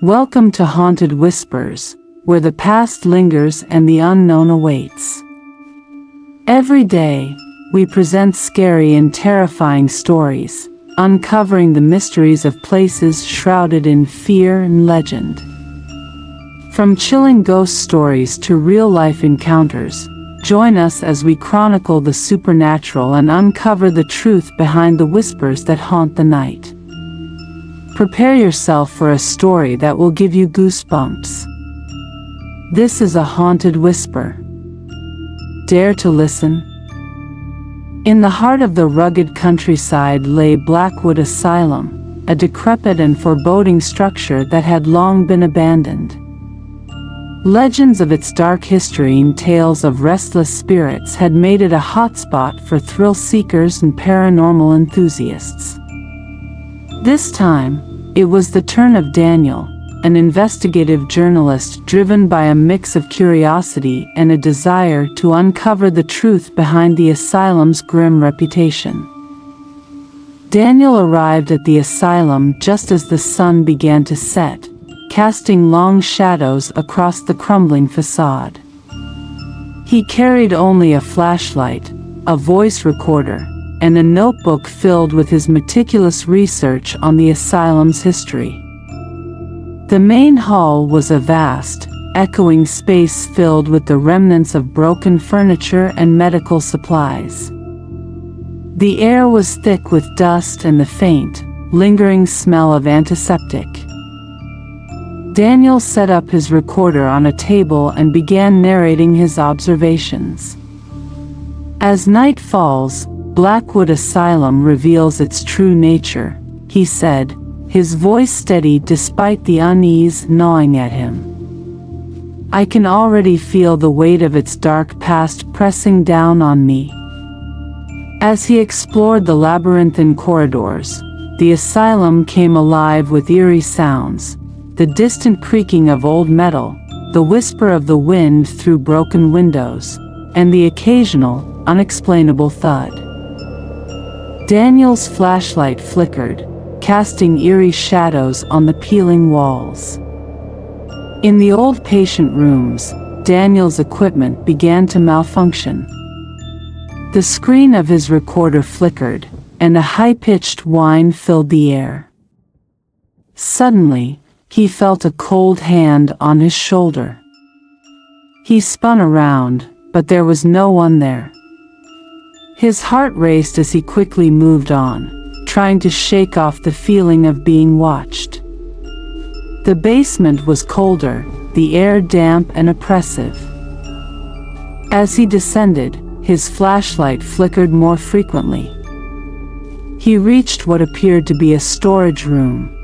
Welcome to Haunted Whispers, where the past lingers and the unknown awaits. Every day, we present scary and terrifying stories, uncovering the mysteries of places shrouded in fear and legend. From chilling ghost stories to real-life encounters, join us as we chronicle the supernatural and uncover the truth behind the whispers that haunt the night. Prepare yourself for a story that will give you goosebumps. This is a haunted whisper. Dare to listen? In the heart of the rugged countryside lay Blackwood Asylum, a decrepit and foreboding structure that had long been abandoned. Legends of its dark history and tales of restless spirits had made it a hotspot for thrill-seekers and paranormal enthusiasts. This time, it was the turn of Daniel, an investigative journalist driven by a mix of curiosity and a desire to uncover the truth behind the asylum's grim reputation. Daniel arrived at the asylum just as the sun began to set, casting long shadows across the crumbling facade. He carried only a flashlight, a voice recorder, and a notebook filled with his meticulous research on the asylum's history. The main hall was a vast, echoing space filled with the remnants of broken furniture and medical supplies. The air was thick with dust and the faint, lingering smell of antiseptic. Daniel set up his recorder on a table and began narrating his observations. As night falls, Blackwood Asylum reveals its true nature, he said, his voice steady despite the unease gnawing at him. I can already feel the weight of its dark past pressing down on me. As he explored the labyrinthine corridors, the asylum came alive with eerie sounds, the distant creaking of old metal, the whisper of the wind through broken windows, and the occasional, unexplainable thud. Daniel's flashlight flickered, casting eerie shadows on the peeling walls. In the old patient rooms, Daniel's equipment began to malfunction. The screen of his recorder flickered, and a high-pitched whine filled the air. Suddenly, he felt a cold hand on his shoulder. He spun around, but there was no one there. His heart raced as he quickly moved on, trying to shake off the feeling of being watched. The basement was colder, the air damp and oppressive. As he descended, his flashlight flickered more frequently. He reached what appeared to be a storage room.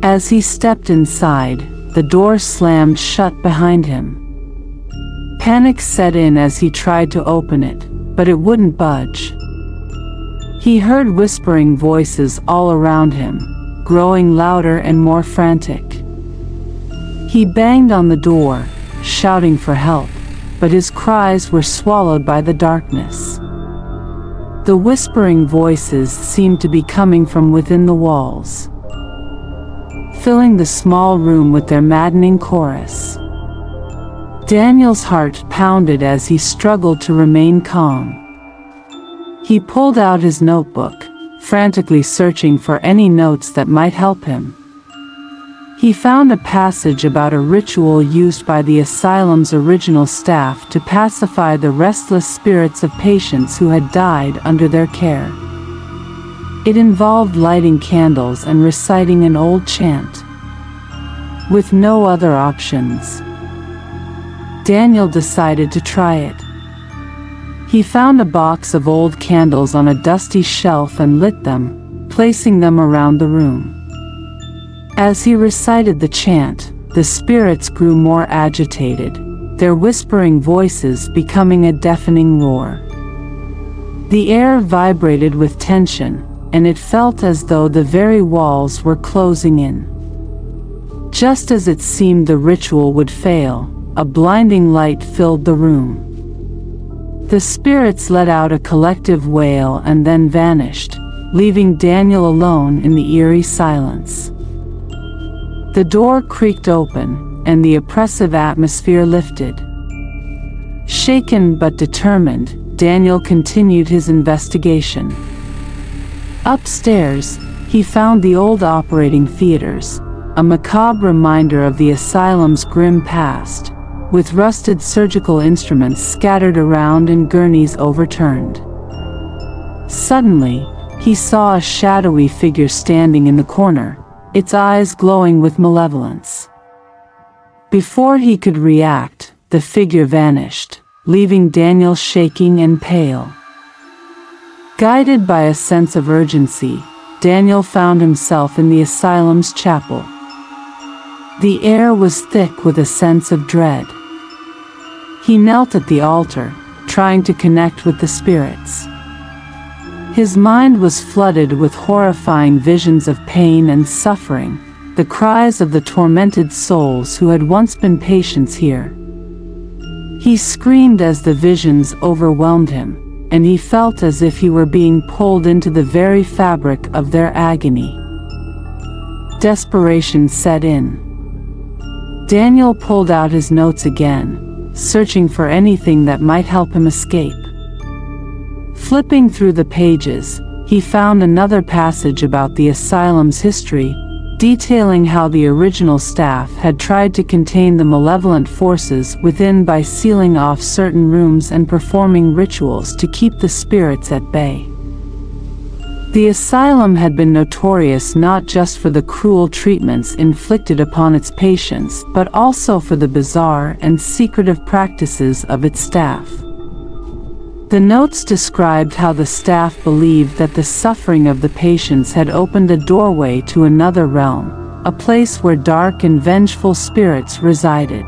As he stepped inside, the door slammed shut behind him. Panic set in as he tried to open it, but it wouldn't budge. He heard whispering voices all around him, growing louder and more frantic. He banged on the door, shouting for help, but his cries were swallowed by the darkness. The whispering voices seemed to be coming from within the walls, filling the small room with their maddening chorus. Daniel's heart pounded as he struggled to remain calm. He pulled out his notebook, frantically searching for any notes that might help him. He found a passage about a ritual used by the asylum's original staff to pacify the restless spirits of patients who had died under their care. It involved lighting candles and reciting an old chant. With no other options, Daniel decided to try it. He found a box of old candles on a dusty shelf and lit them, placing them around the room. As he recited the chant, the spirits grew more agitated, their whispering voices becoming a deafening roar. The air vibrated with tension, and it felt as though the very walls were closing in. Just as it seemed the ritual would fail, a blinding light filled the room. The spirits let out a collective wail and then vanished, leaving Daniel alone in the eerie silence. The door creaked open, and the oppressive atmosphere lifted. Shaken but determined, Daniel continued his investigation. Upstairs, he found the old operating theaters, a macabre reminder of the asylum's grim past, with rusted surgical instruments scattered around and gurneys overturned. Suddenly, he saw a shadowy figure standing in the corner, its eyes glowing with malevolence. Before he could react, the figure vanished, leaving Daniel shaking and pale. Guided by a sense of urgency, Daniel found himself in the asylum's chapel. The air was thick with a sense of dread. He knelt at the altar, trying to connect with the spirits. His mind was flooded with horrifying visions of pain and suffering, the cries of the tormented souls who had once been patients here. He screamed as the visions overwhelmed him, and he felt as if he were being pulled into the very fabric of their agony. Desperation set in. Daniel pulled out his notes again, searching for anything that might help him escape. Flipping through the pages, he found another passage about the asylum's history, detailing how the original staff had tried to contain the malevolent forces within by sealing off certain rooms and performing rituals to keep the spirits at bay. The asylum had been notorious not just for the cruel treatments inflicted upon its patients, but also for the bizarre and secretive practices of its staff. The notes described how the staff believed that the suffering of the patients had opened a doorway to another realm, a place where dark and vengeful spirits resided.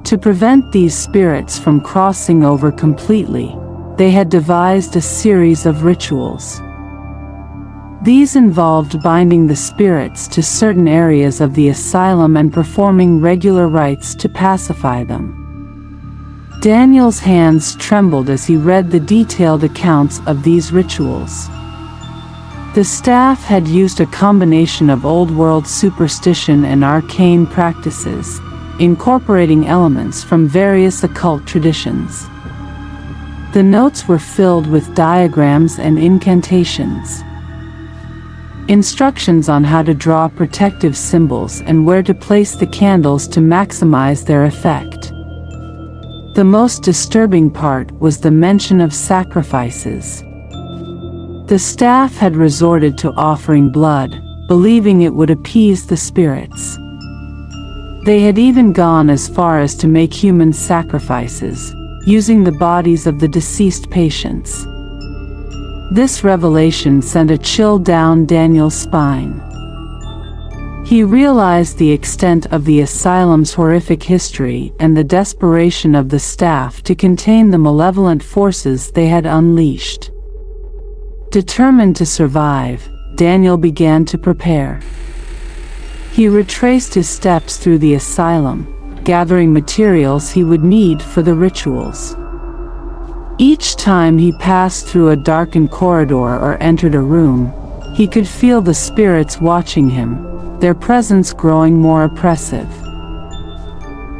To prevent these spirits from crossing over completely, they had devised a series of rituals. These involved binding the spirits to certain areas of the asylum and performing regular rites to pacify them. Daniel's hands trembled as he read the detailed accounts of these rituals. The staff had used a combination of old-world superstition and arcane practices, incorporating elements from various occult traditions. The notes were filled with diagrams and incantations. Instructions on how to draw protective symbols and where to place the candles to maximize their effect. The most disturbing part was the mention of sacrifices. The staff had resorted to offering blood, believing it would appease the spirits. They had even gone as far as to make human sacrifices, using the bodies of the deceased patients. This revelation sent a chill down Daniel's spine. He realized the extent of the asylum's horrific history and the desperation of the staff to contain the malevolent forces they had unleashed. Determined to survive, Daniel began to prepare. He retraced his steps through the asylum, gathering materials he would need for the rituals. Each time he passed through a darkened corridor or entered a room, he could feel the spirits watching him, their presence growing more oppressive.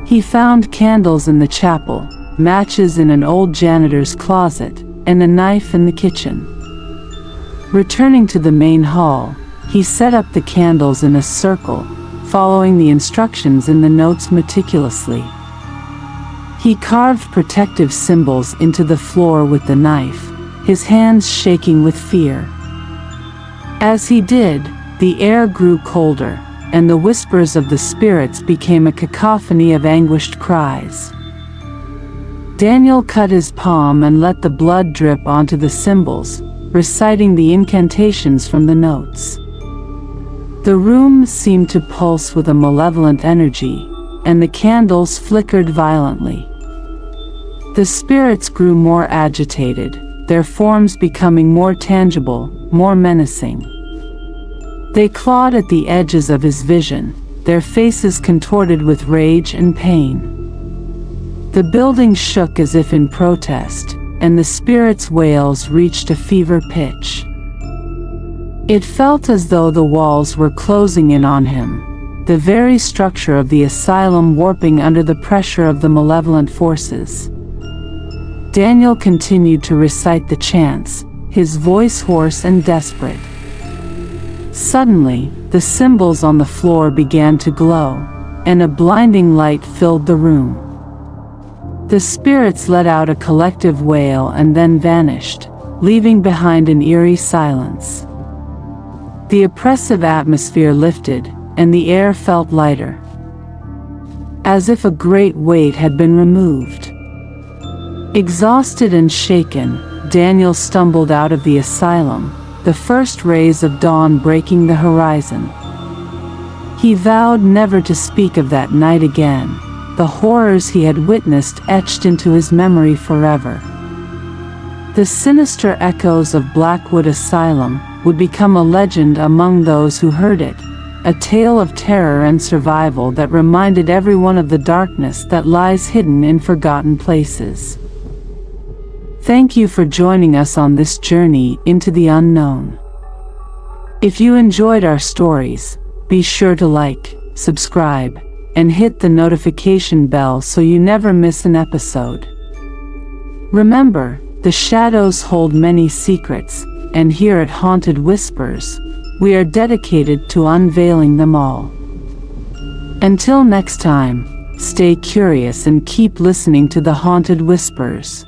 He found candles in the chapel, matches in an old janitor's closet, and a knife in the kitchen. Returning to the main hall, he set up the candles in a circle, following the instructions in the notes meticulously. He carved protective symbols into the floor with the knife, his hands shaking with fear. As he did, the air grew colder, and the whispers of the spirits became a cacophony of anguished cries. Daniel cut his palm and let the blood drip onto the symbols, reciting the incantations from the notes. The room seemed to pulse with a malevolent energy, and the candles flickered violently. The spirits grew more agitated, their forms becoming more tangible, more menacing. They clawed at the edges of his vision, their faces contorted with rage and pain. The building shook as if in protest, and the spirit's wails reached a fever pitch. It felt as though the walls were closing in on him, the very structure of the asylum warping under the pressure of the malevolent forces. Daniel continued to recite the chants, his voice hoarse and desperate. Suddenly, the symbols on the floor began to glow, and a blinding light filled the room. The spirits let out a collective wail and then vanished, leaving behind an eerie silence. The oppressive atmosphere lifted, and the air felt lighter, as if a great weight had been removed. Exhausted and shaken, Daniel stumbled out of the asylum, the first rays of dawn breaking the horizon. He vowed never to speak of that night again, the horrors he had witnessed etched into his memory forever. The sinister echoes of Blackwood Asylum would become a legend among those who heard it, a tale of terror and survival that reminded everyone of the darkness that lies hidden in forgotten places. Thank you for joining us on this journey into the unknown. If you enjoyed our stories, be sure to like, subscribe, and hit the notification bell so you never miss an episode. Remember, the shadows hold many secrets, and here at Haunted Whispers, we are dedicated to unveiling them all. Until next time, stay curious and keep listening to the Haunted Whispers.